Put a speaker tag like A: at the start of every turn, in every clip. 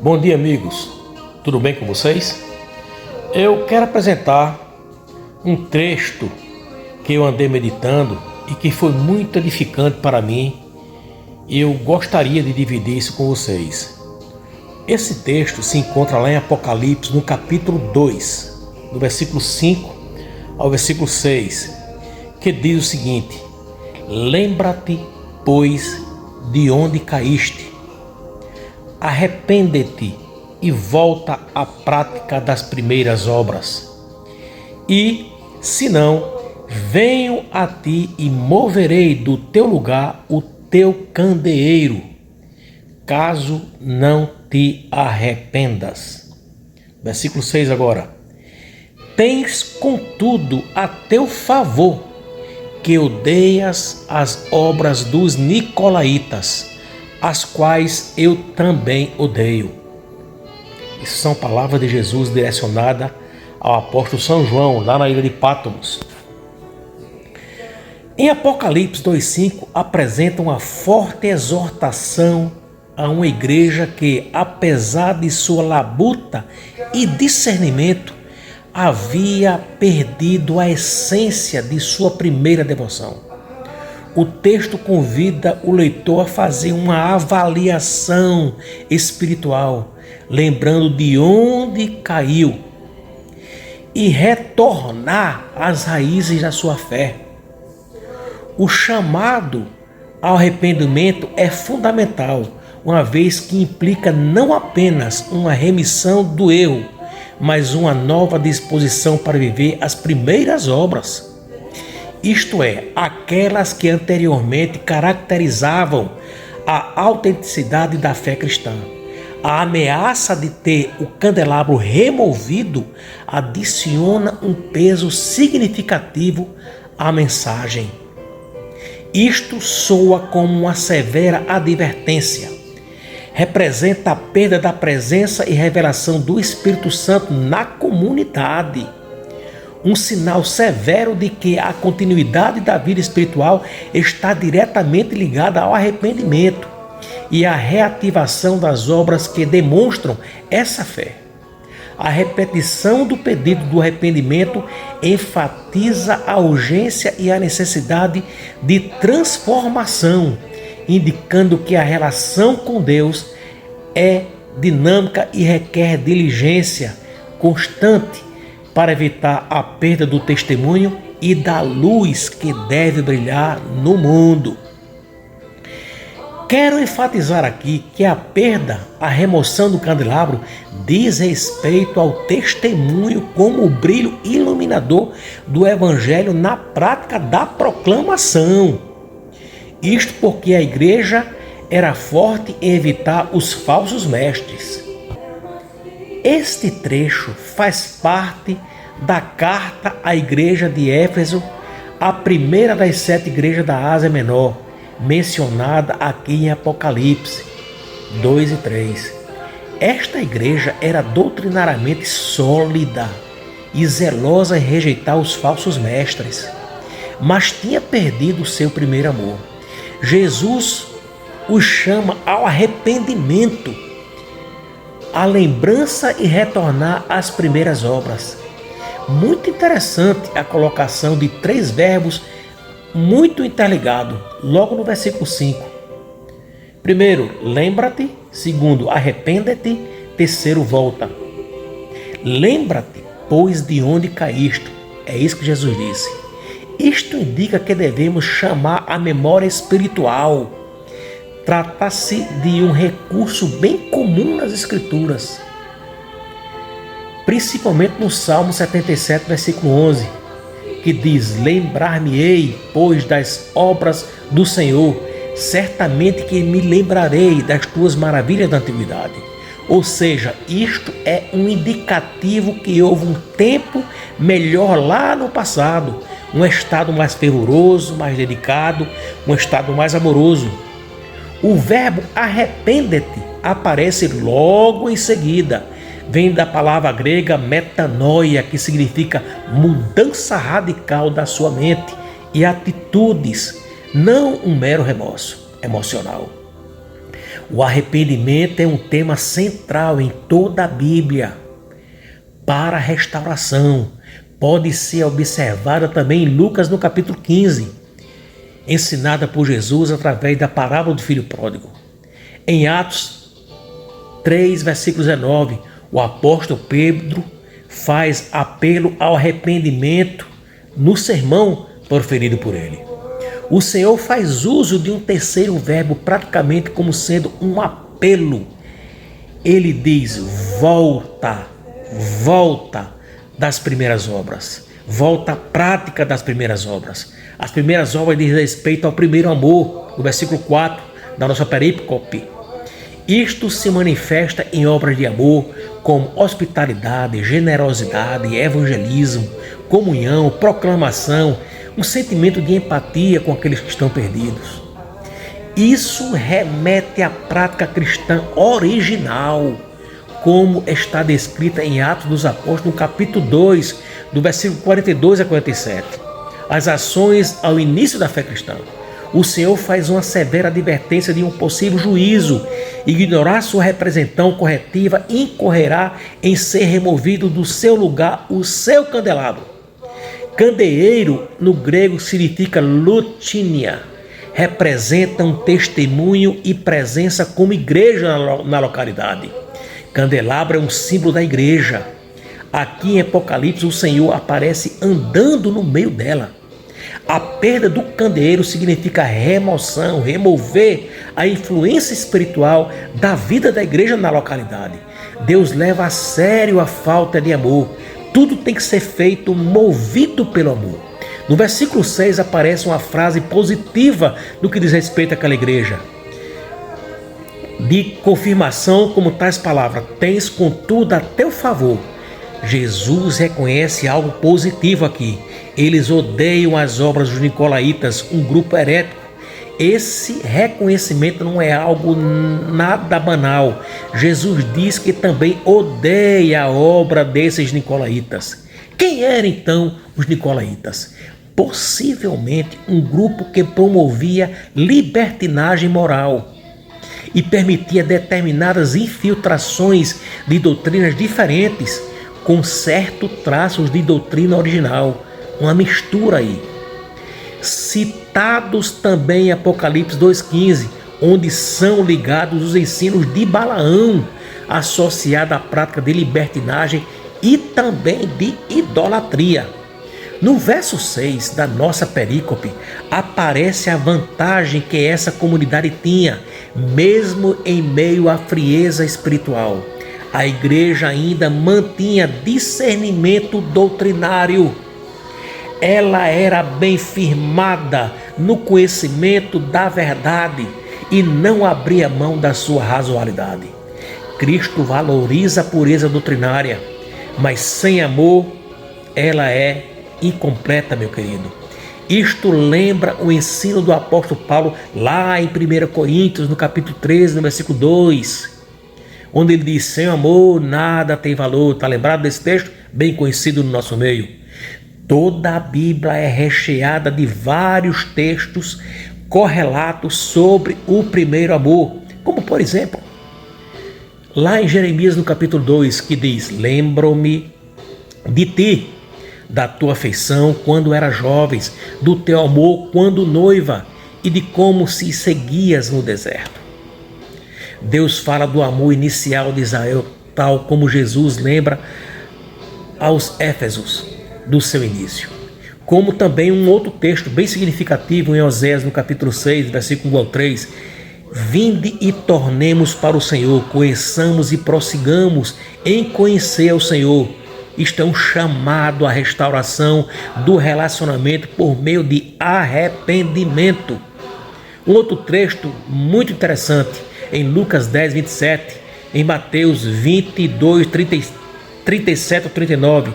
A: Bom dia, amigos. Tudo bem com vocês? Eu quero apresentar um texto que eu andei meditando e que foi muito edificante para mim. E eu gostaria de dividir isso com vocês. Esse texto se encontra lá em Apocalipse, no capítulo 2, do versículo 5 ao versículo 6, que diz o seguinte: Lembra-te, pois, de onde caíste. Arrepende-te e volta à prática das primeiras obras. E, se não, venho a ti e moverei do teu lugar o teu candeeiro, caso não te arrependas. Versículo 6 agora. Tens, contudo, a teu favor que odeias as obras dos nicolaítas, as quais eu também odeio. Isso são palavras de Jesus direcionadas ao apóstolo São João, lá na ilha de Patmos. Em Apocalipse 2,5 apresenta uma forte exortação a uma igreja que, apesar de sua labuta e discernimento, havia perdido a essência de sua primeira devoção. O texto convida o leitor a fazer uma avaliação espiritual, lembrando de onde caiu e retornar às raízes da sua fé. O chamado ao arrependimento é fundamental, uma vez que implica não apenas uma remissão do erro, mas uma nova disposição para viver as primeiras obras. Isto é, aquelas que anteriormente caracterizavam a autenticidade da fé cristã. A ameaça de ter o candelabro removido adiciona um peso significativo à mensagem. Isto soa como uma severa advertência. Representa a perda da presença e revelação do Espírito Santo na comunidade. Um sinal severo de que a continuidade da vida espiritual está diretamente ligada ao arrependimento e à reativação das obras que demonstram essa fé. A repetição do pedido do arrependimento enfatiza a urgência e a necessidade de transformação, indicando que a relação com Deus é dinâmica e requer diligência constante para evitar a perda do testemunho e da luz que deve brilhar no mundo. Quero enfatizar aqui que a perda, a remoção do candelabro, diz respeito ao testemunho como o brilho iluminador do Evangelho na prática da proclamação. Isto porque a igreja era forte em evitar os falsos mestres. Este trecho faz parte da carta à igreja de Éfeso, a primeira das 7 igrejas da Ásia Menor, mencionada aqui em Apocalipse 2 e 3. Esta igreja era doutrinariamente sólida e zelosa em rejeitar os falsos mestres, mas tinha perdido o seu primeiro amor. Jesus os chama ao arrependimento, a lembrança e retornar às primeiras obras. Muito interessante a colocação de 3 verbos muito interligados, logo no versículo 5. Primeiro, lembra-te. Segundo, arrepende-te. Terceiro, volta. Lembra-te, pois, de onde caíste. É isso que Jesus disse. Isto indica que devemos chamar a memória espiritual. Trata-se de um recurso bem comum nas Escrituras, principalmente no Salmo 77, versículo 11, que diz: Lembrar-me-ei, pois, das obras do Senhor, certamente que me lembrarei das tuas maravilhas da antiguidade. Ou seja, isto é um indicativo que houve um tempo melhor lá no passado, um estado mais fervoroso, mais dedicado, um estado mais amoroso. O verbo arrepende-te aparece logo em seguida. Vem da palavra grega metanoia, que significa mudança radical da sua mente e atitudes, não um mero remorso emocional. O arrependimento é um tema central em toda a Bíblia. Para a restauração, pode ser observada também em Lucas no capítulo 15, ensinada por Jesus através da parábola do filho pródigo. Em Atos 3, versículo 19, o apóstolo Pedro faz apelo ao arrependimento no sermão proferido por ele. O Senhor faz uso de um terceiro verbo praticamente como sendo um apelo. Ele diz: volta, volta das primeiras obras. Volta à prática das primeiras obras. As primeiras obras dizem respeito ao primeiro amor, no versículo 4 da nossa perícope. Isto se manifesta em obras de amor, como hospitalidade, generosidade, evangelismo, comunhão, proclamação, um sentimento de empatia com aqueles que estão perdidos. Isso remete à prática cristã original, como está descrita em Atos dos Apóstolos, no capítulo 2, do versículo 42 a 47. As ações ao início da fé cristã. O Senhor faz uma severa advertência de um possível juízo. Ignorar sua representação corretiva incorrerá em ser removido do seu lugar o seu candelabro. Candeeiro, no grego, significa lutínia. Representa um testemunho e presença como igreja na localidade. Candelabro é um símbolo da igreja. Aqui em Apocalipse, o Senhor aparece andando no meio dela. A perda do candeeiro significa remoção, remover a influência espiritual da vida da igreja na localidade. Deus leva a sério a falta de amor. Tudo tem que ser feito movido pelo amor. No versículo 6 aparece uma frase positiva no que diz respeito àquela igreja. De confirmação como tais palavras: tens contudo a teu favor. Jesus reconhece algo positivo aqui. Eles odeiam as obras dos nicolaítas, um grupo herético. Esse reconhecimento não é algo nada banal. Jesus diz que também odeia a obra desses nicolaítas. Quem eram então os nicolaítas? Possivelmente um grupo que promovia libertinagem moral e permitia determinadas infiltrações de doutrinas diferentes, com certos traços de doutrina original, uma mistura aí. Citados também em Apocalipse 2,15, onde são ligados os ensinos de Balaão, associado à prática de libertinagem e também de idolatria. No verso 6 da nossa perícope, aparece a vantagem que essa comunidade tinha, mesmo em meio à frieza espiritual. A igreja ainda mantinha discernimento doutrinário. Ela era bem firmada no conhecimento da verdade e não abria mão da sua razoabilidade. Cristo valoriza a pureza doutrinária, mas sem amor ela é incompleta, meu querido. Isto lembra o ensino do apóstolo Paulo lá em 1 Coríntios, no capítulo 13, no versículo 2, onde ele diz: sem amor nada tem valor. Está lembrado desse texto? Bem conhecido no nosso meio. Toda a Bíblia é recheada de vários textos correlatos sobre o primeiro amor, como por exemplo, lá em Jeremias no capítulo 2, que diz: lembro-me de ti, da tua afeição quando eras jovens, do teu amor quando noiva e de como se seguias no deserto. Deus fala do amor inicial de Israel, tal como Jesus lembra aos Éfesos do seu início. Como também um outro texto bem significativo em Oséias, no capítulo 6, versículo 1 ao 3. Vinde e tornemos para o Senhor, conheçamos e prossigamos em conhecer ao Senhor. Isto é um chamado à restauração do relacionamento por meio de arrependimento. Um outro texto muito interessante, em Lucas 10, 27, em Mateus 22, 37 a 39,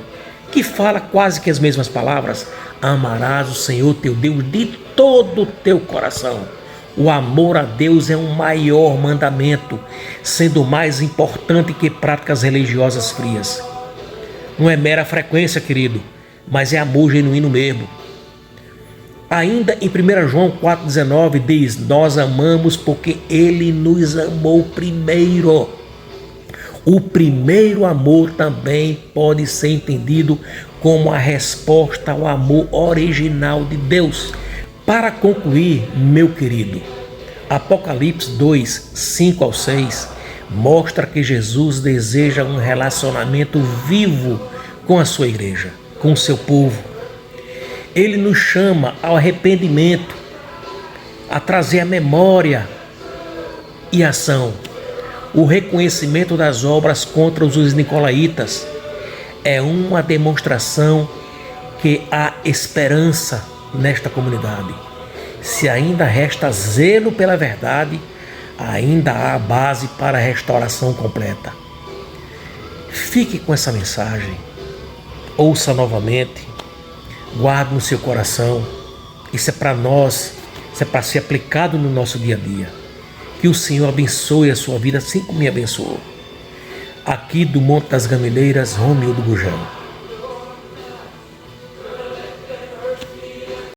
A: que fala quase que as mesmas palavras: amarás o Senhor teu Deus de todo o teu coração. O amor a Deus é um maior mandamento, sendo mais importante que práticas religiosas frias. Não é mera frequência, querido, mas é amor genuíno mesmo. Ainda em 1 João 4,19 diz: nós amamos porque Ele nos amou primeiro. O primeiro amor também pode ser entendido como a resposta ao amor original de Deus. Para concluir, meu querido, Apocalipse 2, 5 ao 6 mostra que Jesus deseja um relacionamento vivo com a sua igreja, com o seu povo. Ele nos chama ao arrependimento, a trazer a memória e ação. O reconhecimento das obras contra os nicolaítas é uma demonstração que há esperança nesta comunidade. Se ainda resta zelo pela verdade, ainda há base para a restauração completa. Fique com essa mensagem, ouça novamente, guarde no seu coração. Isso é para nós, isso é para ser aplicado no nosso dia a dia. Que o Senhor abençoe a sua vida assim como me abençoou. Aqui do Monte das Gameleiras, Romildo Gujão.